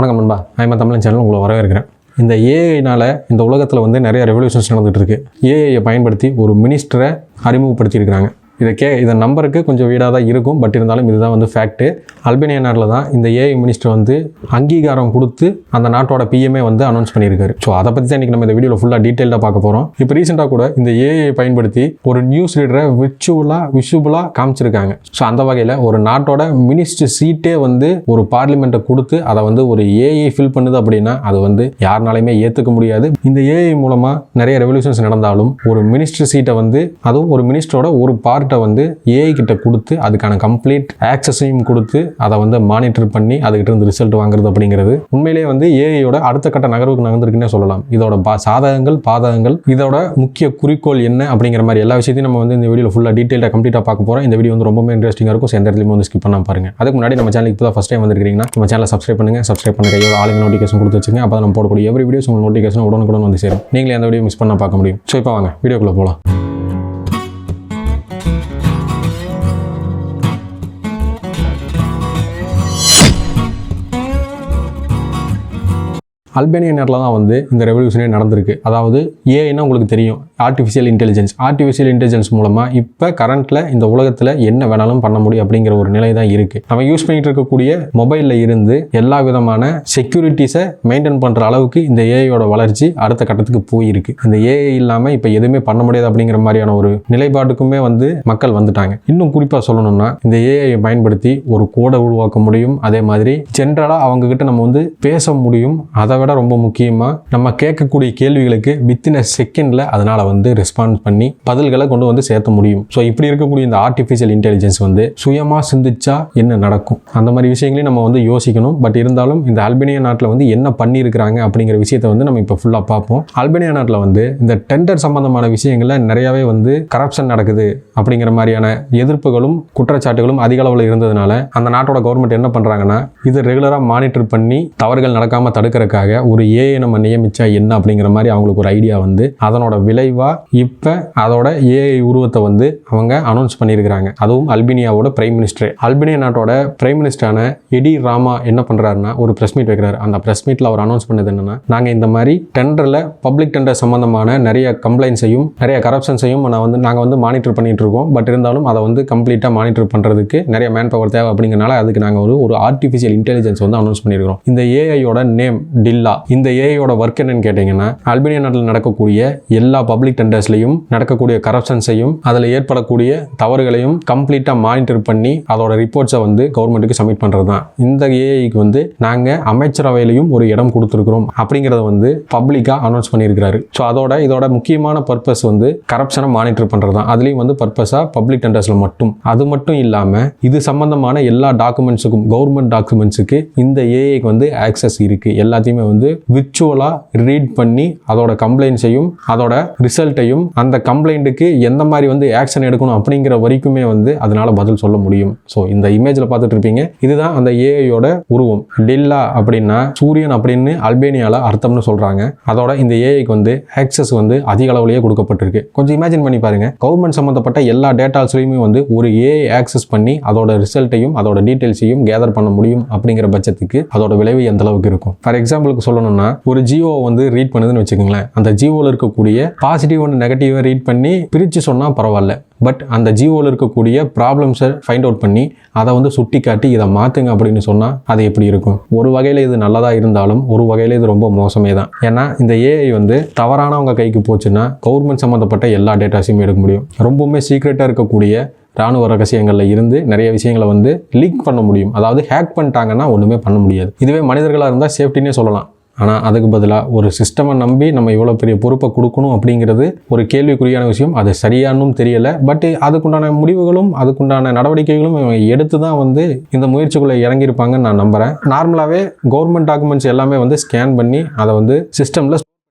வணக்கம் நண்பா, ஐமா தமிழன் சேனல் உங்களை வரவேற்கிறேன். இந்த ஏஐனால் இந்த உலகத்தில் வந்து நிறைய ரெவல்யூஷன்ஸ் நடந்துகிட்டு இருக்கு. ஏஐயை பயன்படுத்தி ஒரு மினிஸ்டரை அறிமுகப்படுத்தியிருக்கிறாங்க. இதை நம்பருக்கு கொஞ்சம் வீடாக தான் இருக்கும், பட் இருந்தாலும் இதுதான் வந்து ஃபேக்ட்டு. அல்பேனியா நாட்டில் தான் இந்த ஏஐ மினிஸ்டர் வந்து அங்கீகாரம் கொடுத்து அந்த நாட்டோட பிஎம்ஏ வந்து அனௌன்ஸ் பண்ணியிருக்காரு. ஸோ அதை பற்றி தான் இன்றைக்கி நம்ம இந்த வீடியோவில் ஃபுல்லாக டீட்டெயிலாக பார்க்க போகிறோம். இப்போ ரீசெண்டாக கூட இந்த ஏஐ பயன்படுத்தி ஒரு நியூஸ் ரீடரை விஷுவலாக காமிச்சிருக்காங்க. ஸோ அந்த வகையில் ஒரு நாட்டோட மினிஸ்டர் சீட்டே வந்து ஒரு பார்லிமெண்ட்டை கொடுத்து அதை வந்து ஒரு ஏஐ ஃபில் பண்ணுது அப்படின்னா அது வந்து யாருனாலையுமே ஏற்றுக்க முடியாது. இந்த ஏஐ மூலமாக நிறைய ரெவல்யூஷன்ஸ் நடந்தாலும் ஒரு மினிஸ்டர் சீட்டை வந்து அதுவும் ஒரு மினிஸ்டரோட ஒரு பார்ட்டை வந்து ஏஐ கிட்ட கொடுத்து அதுக்கான கம்ப்ளீட் ஆக்சஸையும் கொடுத்து அதை வந்து மானிட்டர் பண்ணி அதுக்கிட்ட இருந்து ரிசல்ட் வாங்குறது அப்படிங்கிறது உண்மையிலேயே வந்து ஏஐயோட அடுத்த கட்ட நகர்வுக்கு நகர்ந்துருக்குன்னே சொல்லலாம். இதோட சாதகங்கள் பாதகங்கள், இதோட முக்கிய குறிக்கோள் என்ன அப்படிங்கிற மாதிரி எல்லா விஷயத்தையும் நம்ம வந்து இந்த வீடியோவில் ஃபுல்லாக டீட்டெயிலாக கம்ப்ளீட்டாக பார்க்க போகிறோம். இந்த வீடியோ வந்து ரொம்ப இன்ட்ரெஸ்டிங்காக இருக்கும். எந்த இடத்துலையும் வந்து ஸ்கிப் பண்ணாம பாருங்க. அதுக்கு முன்னாடி நம்ம சேனலுக்கு இப்போ தான் ஃபஸ்ட் டைம் வந்துருக்கீங்கன்னா நம்ம சேனலை சப்ஸ்கிரைப் பண்ண கையோட ஆளுங்க நோட்டிஃபிகேஷன் கொடுத்து வச்சுங்க. அப்போ நம்ம போடக்கூடிய எவ்ரி வீடியோஸ் உங்களுக்கு நோட்டிஃபிகேஷன் உடனுக்குடன் வந்து சேரும். நீங்களே அந்த வீடியோ மிஸ் பண்ண பார்க்க முடியும். ஸோ இப்போ வாங்க வீடியோக்குள்ளே போகலாம். அல்பேனியா நாட்டில் தான் வந்து இந்த ரெவல்யூஷனே நடந்திருக்கு. அதாவது ஏஐன்னா உங்களுக்கு தெரியும், ஆர்டிஃபிஷியல் இன்டெலிஜென்ஸ் மூலமாக இப்போ கரண்ட்டில் இந்த உலகத்தில் என்ன வேணாலும் பண்ண முடியும் அப்படிங்கிற ஒரு நிலை தான் இருக்குது. நம்ம யூஸ் பண்ணிகிட்டு இருக்கக்கூடிய மொபைலில் இருந்து எல்லா விதமான செக்யூரிட்டிஸை மெயின்டைன் பண்ணுற அளவுக்கு இந்த ஏஐயோட வளர்ச்சி அடுத்த கட்டத்துக்கு போயிருக்கு. இந்த ஏஐ இல்லாமல் இப்போ எதுவுமே பண்ண முடியாது அப்படிங்கிற மாதிரியான ஒரு நிலைப்பாட்டுக்குமே வந்து மக்கள் வந்துட்டாங்க. இன்னும் குறிப்பாக சொல்லணும்னா இந்த ஏஐயை பயன்படுத்தி ஒரு கோடை உருவாக்க முடியும். அதே மாதிரி ஜென்ரலாக அவங்கக்கிட்ட நம்ம வந்து பேச முடியும். அதை விட ரொம்ப முக்கியமாக நம்ம கேட்கக்கூடிய கேள்விகளுக்கு வித்தின் அ செகண்டில் அதனால் வந்து ரெஸ்பான்ஸ் பண்ணி பதில்களை கொண்டு வந்து சேர்த்த முடியும். ஸோ இப்படி இருக்கக்கூடிய இந்த ஆர்டிஃபிஷியல் இன்டெலிஜென்ஸ் வந்து சுயமாக சிந்திச்சா என்ன நடக்கும், அந்த மாதிரி விஷயங்களையும் நம்ம வந்து யோசிக்கணும். பட் இருந்தாலும் இந்த அல்பேனியா நாட்டில் வந்து என்ன பண்ணியிருக்கிறாங்க அப்படிங்கிற விஷயத்தை வந்து நம்ம இப்போ ஃபுல்லாக பார்ப்போம். அல்பேனியா நாட்டில் வந்து இந்த டெண்டர் சம்பந்தமான விஷயங்களில் நிறையாவே வந்து கரப்ஷன் நடக்குது அப்படிங்கிற மாதிரியான எதிர்ப்புகளும் குற்றச்சாட்டுகளும் அதிக அளவில் இருந்ததுனால அந்த நாட்டோட கவர்மெண்ட் என்ன பண்ணுறாங்கன்னா இது ரெகுலராக மானிட்டர் பண்ணி தவறுகள் நடக்காமல் தடுக்கிறதுக்காக ஒரு ஏஐ நம்ம நியமிச்சா என்ன அப்படிங்கிற மாதிரி அவங்களுக்கு ஒரு ஐடியா வந்து அதனோட விளைவா இப்போ அதோட ஏஐ உருவத்தை வந்து அவங்க அனௌன்ஸ் பண்ணியிருக்கிறாங்க. அதுவும் அல்பேனியாவோட பிரைம் மினிஸ்டர். அல்பேனியா நாட்டோட பிரைம் மினிஸ்டரான எடி ராமா என்ன பண்றாருன்னா ஒரு பிரஸ் மீட் வைக்கிறாரு. அந்த பிரஸ் மீட்ல அவர் அனௌன்ஸ் பண்ணது என்னன்னா, நாங்க இந்த மாதிரி டெண்டர்ல பப்ளிக் டெண்டர் சம்பந்தமான நிறைய கம்ப்ளைண்ட்ஸையும் நிறைய கரப்ஷன்ஸையும் நாங்க வந்து மானிட்டர் பண்ணிட்டு இருக்கோம். பட் இருந்தாலும் அதை வந்து கம்ப்ளீட்டா மானிட்டர் பண்றதுக்கு நிறைய மேன் பவர் தேவை அப்படிங்கறனால அதுக்கு நாங்க ஒரு ஆர்டிஃபிஷியல் இன்டெலிஜென்ஸ் வந்து அனௌன்ஸ் பண்ணியிருக்கிறோம். இந்த ஏஐயோட நேம் டில்லா. இந்த ஏஐயோட ஒர்க் என்னன்னு கேட்டீங்கன்னா, அல்பேனியா நாட்டில் நடக்கக்கூடிய எல்லா பப்ளிக் டெண்டர்ஸ்லையும் நடக்கக்கூடிய கரப்ஷன்ஸையும் அதில் ஏற்படக்கூடிய தவறுகளையும் கம்ப்ளீட்டாக மானிட்டர் பண்ணி அதோட ரிப்போர்ட்ஸை வந்து கவர்மெண்ட்டுக்கு சப்மிட் பண்ணுறது தான். இந்த ஏஐக்கு வந்து நாங்கள் அமைச்சரவையிலையும் ஒரு இடம் கொடுத்துருக்குறோம் அப்படிங்கிறத வந்து பப்ளிக்காக அனௌன்ஸ் பண்ணியிருக்கிறாரு. ஸோ இதோட முக்கியமான பர்பஸ் வந்து கரப்ஷனை மானிட்டர் பண்ணுறது தான். அதுலேயும் வந்து பர்பஸாக பப்ளிக் டெண்டர்ஸில் மட்டும். அது மட்டும் இல்லாமல் இது சம்பந்தமான எல்லா டாக்குமெண்ட்ஸுக்கும் கவர்மெண்ட் டாக்குமெண்ட்ஸுக்கு இந்த ஏஐக்கு வந்து ஆக்சஸ் இருக்குது. எல்லாத்தையுமே வந்து விர்ச்சுவலாக ரீட் பண்ணி அதோட கம்ப்ளைண்ட்ஸையும் அதோட ரிசல்ட்டையும் அந்த கம்ப்ளைண்ட்டுக்கு எந்த மாதிரி வந்து ஆக்ஷன் எடுக்கணும் அப்படிங்கிற வரைக்குமே வந்து அதனால பதில் சொல்ல முடியும். ஸோ இந்த இமேஜில் பார்த்துட்டு இருப்பீங்க, இதுதான் அந்த ஏஐயோட உருவம். டில்லா அப்படின்னா சூரியன் அப்படின்னு அல்பேனியாவில் அர்த்தம்னு சொல்கிறாங்க. அதோட இந்த ஏஐக்கு வந்து ஆக்சஸ் வந்து அதிக அளவுலேயே கொடுக்கப்பட்டிருக்கு. கொஞ்சம் இமேஜின் பண்ணி பாருங்க, கவர்மெண்ட் சம்மந்தப்பட்ட எல்லா டேட்டாஸ்லையுமே வந்து ஒரு ஏஐ ஆக்சஸ் பண்ணி அதோட ரிசல்ட்டையும் அதோட டீட்டெயில்ஸையும் கேதர் பண்ண முடியும் அப்படிங்கிற பட்சத்துக்கு அதோட விளைவு எந்த அளவுக்கு இருக்கும். ஃபார் எக்ஸாம்பிளுக்கு சொல்லணும்னா, ஒரு ஜியோ வந்து ரீட் பண்ணுதுன்னு வச்சுக்கோங்களேன். அந்த ஜியோவில் இருக்கக்கூடிய பாசிட்டிவ் அண்ட் நெகட்டிவை ரீட் பண்ணி பிரித்து சொன்னால் பரவாயில்ல. பட் அந்த ஜியோவில் இருக்கக்கூடிய ப்ராப்ளம்ஸை ஃபைண்ட் அவுட் பண்ணி அதை வந்து சுட்டி காட்டி இதை மாற்றுங்க அப்படின்னு சொன்னால் அது எப்படி இருக்கும்? ஒரு வகையில் இது நல்லதாக இருந்தாலும் ஒரு வகையில் இது ரொம்ப மோசமே தான். ஏன்னா இந்த ஏஐ வந்து தவறானவங்க கைக்கு போச்சுன்னா கவர்மெண்ட் சம்மந்தப்பட்ட எல்லா டேட்டாஸையும் எடுக்க முடியும். ரொம்பவுமே சீக்ரெட்டாக இருக்கக்கூடிய ராணுவ ரகசியங்களில் இருந்து நிறைய விஷயங்களை வந்து லீக் பண்ண முடியும். அதாவது ஹேக் பண்ணிட்டாங்கன்னா ஒன்றுமே பண்ண முடியாது. இதுவே மனிதர்களாக இருந்தால் சேஃப்டினே சொல்லலாம். ஆனால் அதுக்கு பதிலாக ஒரு சிஸ்டமை நம்பி நம்ம இவ்வளோ பெரிய பொறுப்பை கொடுக்கணும் அப்படிங்கிறது ஒரு கேள்விக்குறியான விஷயம். அது சரியானும் தெரியலை. பட் அதுக்குண்டான முடிவுகளும் அதுக்குண்டான நடவடிக்கைகளும் எடுத்து தான் வந்து இந்த முயற்சிக்குள்ளே இறங்கியிருப்பாங்கன்னு நான் நம்புகிறேன். நார்மலாகவே கவர்மெண்ட் டாக்குமெண்ட்ஸ் எல்லாமே வந்து ஸ்கேன் பண்ணி அதை வந்து சிஸ்டமில்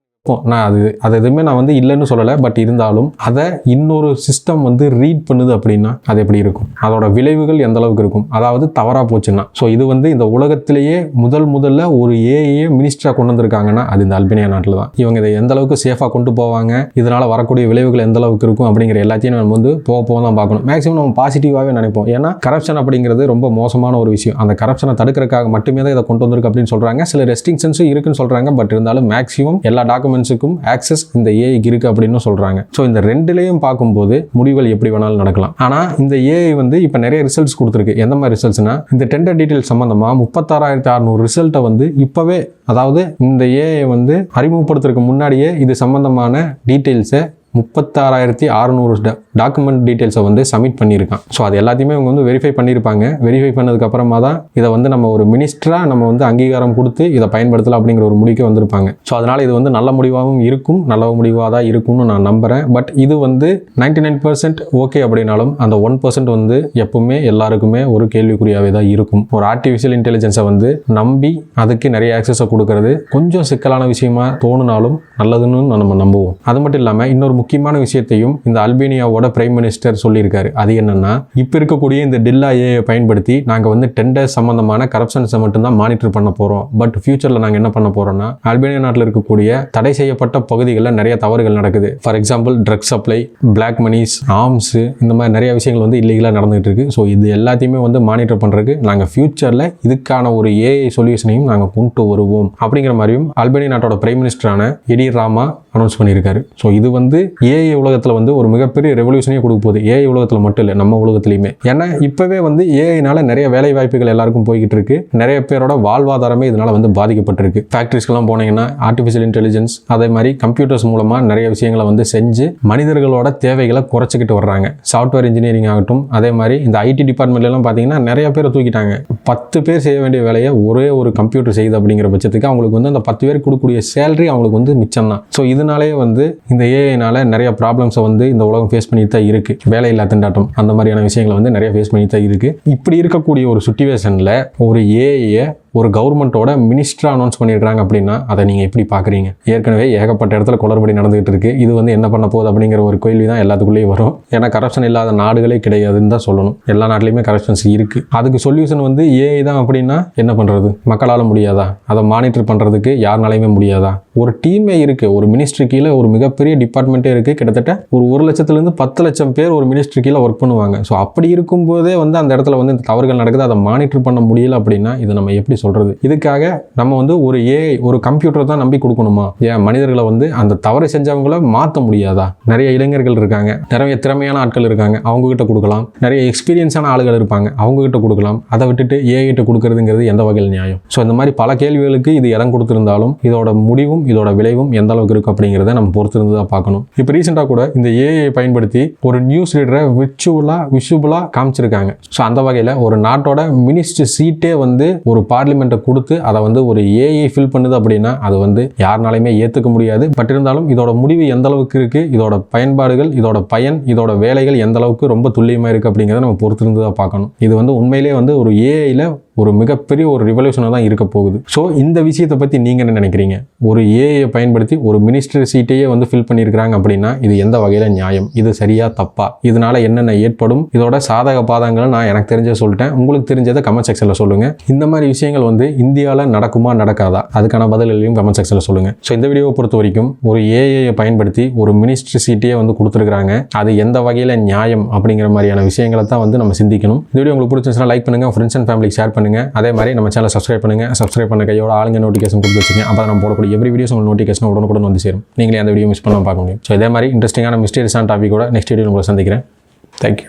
நான் அது எதுவுமே நான் வந்து இல்லைன்னு சொல்லலை. பட் இருந்தாலும் அதை இன்னொரு சிஸ்டம் வந்து ரீட் பண்ணுது அப்படின்னா அது எப்படி இருக்கும், அதோட விளைவுகள் எந்த அளவுக்கு இருக்கும், அதாவது தவறாக போச்சுன்னா. ஸோ இது வந்து இந்த உலகத்திலேயே முதல்ல ஒரு ஏஐயே மினிஸ்டராக கொண்டு வந்திருக்காங்கன்னா அது இந்த அல்பேனியா நாட்டில் தான். இவங்க இதை எந்த அளவுக்கு சேஃபாக கொண்டு போவாங்க, இதனால் வரக்கூடிய விளைவுகள் எந்த அளவுக்கு இருக்கும் அப்படிங்கிற எல்லாத்தையும் நம்ம வந்து போக தான் பார்க்கணும். மேக்ஸிமம் நம்ம பாசிட்டிவாகவே நினைப்போம். ஏன்னா கரப்ஷன் அப்படிங்கிறது ரொம்ப மோசமான ஒரு விஷயம். அந்த கரப்ஷனை தடுக்கிறதுக்காக மட்டுமே தான் இதை கொண்டு வந்திருக்கு அப்படின்னு சொல்கிறாங்க. சில ரெஸ்ட்ரிக்ஷன்ஸும் இருக்குன்னு சொல்கிறாங்க. பட் இருந்தாலும் மேக்ஸிமம் எல்லா டாக்குமெண்ட்ஸுக்கும் ஆக்சஸ் இந்த ஏஐக்கு இருக்கு அப்படின்னு சொல்றாங்க. ஸோ இந்த ரெண்டுலையும் பார்க்கும்போது முடிவுகள் எப்படி வேணாலும் நடக்கலாம். ஆனால் இந்த ஏஐ வந்து இப்போ நிறைய ரிசல்ட்ஸ் கொடுத்துருக்கு. எந்த மாதிரி ரிசல்ட்ஸ்னா, இந்த டெண்டர் டீட்டெயில் சம்பந்தமா 36,600 ரிசல்ட்டை வந்து இப்பவே, அதாவது இந்த ஏஐ வந்து அறிமுகப்படுத்துறதுக்கு முன்னாடியே இது சம்பந்தமான டீட்டெயில்ஸை 36,600 டாக்குமெண்ட் டீட்டெயில்ஸை வந்து சப்மிட் பண்ணியிருக்கான். ஸோ அது எல்லாத்தையுமே இவங்க வந்து வெரிஃபை பண்ணியிருப்பாங்க. வெரிஃபை பண்ணதுக்கு அப்புறமா தான் இதை வந்து நம்ம ஒரு மினிஸ்டராக நம்ம வந்து அங்கீகாரம் கொடுத்து இதை பயன்படுத்தலாம் அப்படிங்கிற ஒரு முடிவுக்கு வந்திருப்பாங்க. ஸோ அதனால் இது வந்து நல்ல முடிவாகவும் இருக்கும், நல்ல முடிவாக தான் இருக்கும்னு நான் நம்புகிறேன். பட் இது வந்து 99% ஓகே அப்படின்னாலும் அந்த 1% வந்து எப்பவுமே எல்லாருக்குமே ஒரு கேள்விக்குறியாகவே தான் இருக்கும். ஒரு ஆர்டிஃபிஷியல் இன்டெலிஜென்ஸை வந்து நம்பி அதுக்கு நிறைய ஆக்சஸை கொடுக்கறது கொஞ்சம் சிக்கலான விஷயமா தோணுனாலும் நல்லதுன்னு நம்ம நம்புவோம். அது மட்டும் இல்லாமல் இன்னொரு முக்கியமான விஷயத்தையும் இந்த அல்பேனியாவோட பிரைம் மினிஸ்டர் சொல்லியிருக்காரு. அது என்னன்னா, இப்போ இருக்கக்கூடிய இந்த டில்லா ஏஐ பயன்படுத்தி நாங்கள் வந்து டெண்டர் சம்பந்தமான கரப்ஷன்ஸை மட்டும்தான் மானிட்டர் பண்ண போகிறோம். பட் ஃபியூச்சரில் நாங்கள் என்ன பண்ண போகிறோம்னா, அல்பேனியா நாட்டில் இருக்கக்கூடிய தடை செய்யப்பட்ட பகுதிகளில் நிறைய தவறுகள் நடக்குது. For example drug supply, black monies, arms, இந்த மாதிரி நிறைய விஷயங்கள் வந்து இல்லீகலாக நடந்துகிட்டு இருக்கு. ஸோ இது எல்லாத்தையுமே வந்து மானிட்டர் பண்ணுறதுக்கு நாங்கள் ஃபியூச்சரில் இதுக்கான ஒரு ஏஐ சொல்யூஷனையும் நாங்கள் கொண்டு வருவோம் அப்படிங்கிற மாதிரியும் அல்பேனியா நாட்டோட பிரைம் மினிஸ்டரான எடி ராமா அனௌன்ஸ் பண்ணியிருக்காரு. ஸோ இது வந்து ஏஐ உலகத்தில் வந்து ஒரு மிகப்பெரிய ரெவல்யூஷனே கொடுக்க போகுது. ஏஐ உலகத்தில் மட்டும் இல்லை, நம்ம உலகத்துலையுமே. ஏன்னா இப்போவே வந்து ஏஐனால நிறைய வேலை வாய்ப்புகள் எல்லாருக்கும் போய்கிட்டு இருக்கு. நிறைய பேரோட வாழ்வாதாரமே இதனால வந்து பாதிக்கப்பட்டிருக்கு. ஃபேக்ட்ரிஸ்க்கெல்லாம் போனீங்கன்னா ஆர்டிஃபிஷியல் இன்டெலிஜென்ஸ், அதே மாதிரி கம்ப்யூட்டர்ஸ் மூலமாக நிறைய விஷயங்களை வந்து செஞ்சு மனிதர்களோட தேவைகளை குறைச்சிக்கிட்டு வர்றாங்க. சாஃப்ட்வேர் இன்ஜினியரிங் ஆகட்டும், அதே மாதிரி இந்த ஐடி டிபார்ட்மெண்ட்லாம் பார்த்தீங்கன்னா நிறைய பேரை தூக்கிட்டாங்க. 10 பேர் செய்ய வேண்டிய வேலையை ஒரே ஒரு கம்ப்யூட்டர் செய்யுது அப்படிங்கிற பட்சத்துக்கு அவங்களுக்கு வந்து அந்த 10 பேர் கொடுக்கக்கூடிய சேலரி அவங்களுக்கு வந்து மிச்சம் தான். ஸோ இதனாலே வந்து இந்த ஏஐனால நிறைய ப்ராப்ளம்ஸை வந்து இந்த உலகம் ஃபேஸ் பண்ணிட்டு தான் இருக்கு. வேலையில்லா திண்டாட்டம், அந்த மாதிரியான விஷயங்களை வந்து நிறைய ஃபேஸ் பண்ணிட்டு தான் இருக்கு. இப்படி இருக்கக்கூடிய ஒரு சிச்சுவேஷன்ல ஒரு ஏஐயை ஒரு கவர்மெண்ட்டோட மினிஸ்டரா அனௌன்ஸ் பண்ணியிருக்காங்க அப்படின்னா அதை நீங்கள் எப்படி பார்க்குறீங்க? ஏற்கனவே ஏகப்பட்ட இடத்துல குளறுபடி நடந்துகிட்டு இருக்கு. இது வந்து என்ன பண்ண போகுது அப்படிங்கிற ஒரு கேள்வி தான் எல்லாத்துக்குள்ளேயும் வரும். ஏன்னா கரப்ஷன் இல்லாத நாடுகளே கிடையாதுன்னு தான் சொல்லணும். எல்லா நாட்டிலையுமே கரப்ஷன்ஸ் இருக்கு. அதுக்கு சொல்யூஷன் வந்து ஏஐ தான் அப்படின்னா என்ன பண்ணுறது? மக்களால் முடியாதா? அதை மானிட்டர் பண்ணுறதுக்கு யாருனாலையுமே முடியாதா? ஒரு டீமே இருக்குது. ஒரு மினிஸ்ட்ரி கீழே ஒரு மிகப்பெரிய டிபார்ட்மெண்ட்டே இருக்குது. கிட்டத்தட்ட ஒரு 1 லட்சத்துலேருந்து 10 லட்சம் பேர் ஒரு மினிஸ்ட்ரி கீழே ஒர்க் பண்ணுவாங்க. ஸோ அப்படி இருக்கும்போதே வந்து அந்த இடத்துல வந்து இந்த தவறுகள் நடக்குது. அதை மானிட்டர் பண்ண முடியல அப்படின்னா இதை நம்ம எப்படி சொல்றது? இதுக்காக நம்ம வந்து ஒரு ஏஐ, ஒரு கம்ப்யூட்டர் தான் நம்பி கொடுக்கணுமா? ஏன் மனிதர்களை வந்து அந்த தவறை செஞ்சவங்கள மாற்ற முடியாதா? நிறைய இளைஞர்கள் இருக்காங்க, நிறைய திறமையான ஆட்கள் இருக்காங்க, அவங்க கிட்ட கொடுக்கலாம். நிறைய எக்ஸ்பீரியன்ஸான ஆளுகள் இருப்பாங்க, அவங்க கிட்ட கொடுக்கலாம். அதை விட்டுட்டு ஏஐ கிட்ட கொடுக்கறதுங்கிறது எந்த வகையில் நியாயம்? ஸோ இந்த மாதிரி பல கேள்விகளுக்கு இது இடம் கொடுத்திருந்தாலும் இதோட முடிவும் இதோட விளைவும் எந்த அளவுக்கு இருக்கு அப்படிங்கிறத நம்ம பொறுத்திருந்து தான் பார்க்கணும். இப்போ ரீசெண்டாக கூட இந்த ஏஐ பயன்படுத்தி ஒரு நியூஸ் ரீடரை விஷுவலா காமிச்சிருக்காங்க. ஸோ அந்த வகையில் ஒரு நாட்டோட மினிஸ்டர் சீட்டே வந்து ஒரு பார்லிமெண்ட்டை கொடுத்து அதை வந்து ஒரு ஏஐ ஃபில் பண்ணுது அப்படின்னா அது வந்து யாருனாலையுமே ஏற்றுக்க முடியாது. பட் இருந்தாலும் இதோட முடிவு எந்த அளவுக்கு இருக்கு, இதோட பயன்பாடுகள், இதோட பயன், இதோட வேலைகள் எந்த அளவுக்கு ரொம்ப துல்லியமாக இருக்கு அப்படிங்கிறத நம்ம பொறுத்திருந்து தான் பார்க்கணும். இது வந்து உண்மையிலேயே வந்து ஒரு ஏஐல ஒரு மிகப்பெரிய ஒரு ரிவல்யூஷனாக தான் இருக்க போகுது. ஸோ இந்த விஷயத்தை பற்றி நீங்கள் என்ன நினைக்கிறீங்க? ஒரு ஏஐயை பயன்படுத்தி ஒரு மினிஸ்டர் சீட்டையே வந்து ஃபில் பண்ணியிருக்கிறாங்க அப்படின்னா இது எந்த வகையில் நியாயம்? இது சரியா தப்பா? இதனால என்னென்ன ஏற்படும்? இதோட சாதக பாதங்களை நான் எனக்கு தெரிஞ்சதை சொல்லிட்டேன். உங்களுக்கு தெரிஞ்சதை கமெண்ட் செக்ஷனில் சொல்லுங்கள். இந்த மாதிரி விஷயங்கள் வந்து இந்தியாவில் நடக்குமா நடக்காதா? அதுக்கான பதில்களையும் கமெண்ட் செக்ஷனில் சொல்லுங்கள். ஸோ இந்த வீடியோவை பொறுத்த வரைக்கும் ஒரு ஏஐயை பயன்படுத்தி ஒரு மினிஸ்டர் சீட்டையே வந்து கொடுத்துருக்காங்க. அது எந்த வகையில் நியாயம் அப்படிங்கிற மாதிரியான விஷயங்களை தான் வந்து நம்ம சிந்திக்கணும். இந்த வீடியோ உங்களுக்கு பிடிச்சிருந்துச்சுன்னா லைக் பண்ணுங்கள், ஃப்ரெண்ட்ஸ் அண்ட் ஃபேமிலிக்கு ஷேர் பண்ணுங்கள். அதே மாதிரி நம்ம சேனலை சப்ஸ்கிரைப் பண்ணுங்கள். சப்ஸ்கிரைப் பண்ண கையோட ஆளுங்க நோட்டிஃபிகேஷன் கொடுத்து வச்சுங்க. அப்போ நம்ம போடக்கூடிய எவ்ரி வீடியோஸ் உங்களுக்கு நோட்டிஃபிகேஷன் உடனுக்குடன் வந்து சேரும். நீங்களே அந்த வீடியோ மிஸ் பண்ணாமல் பார்க்க முடியும். ஸோ இதே மாதிரி இன்ட்ரெஸ்டிங்கான மிஸ்டீரியஸான டாபிக்கோட நெக்ஸ்ட் வீடியோ உங்களை சந்திக்கிறேன். தேங்க்யூ.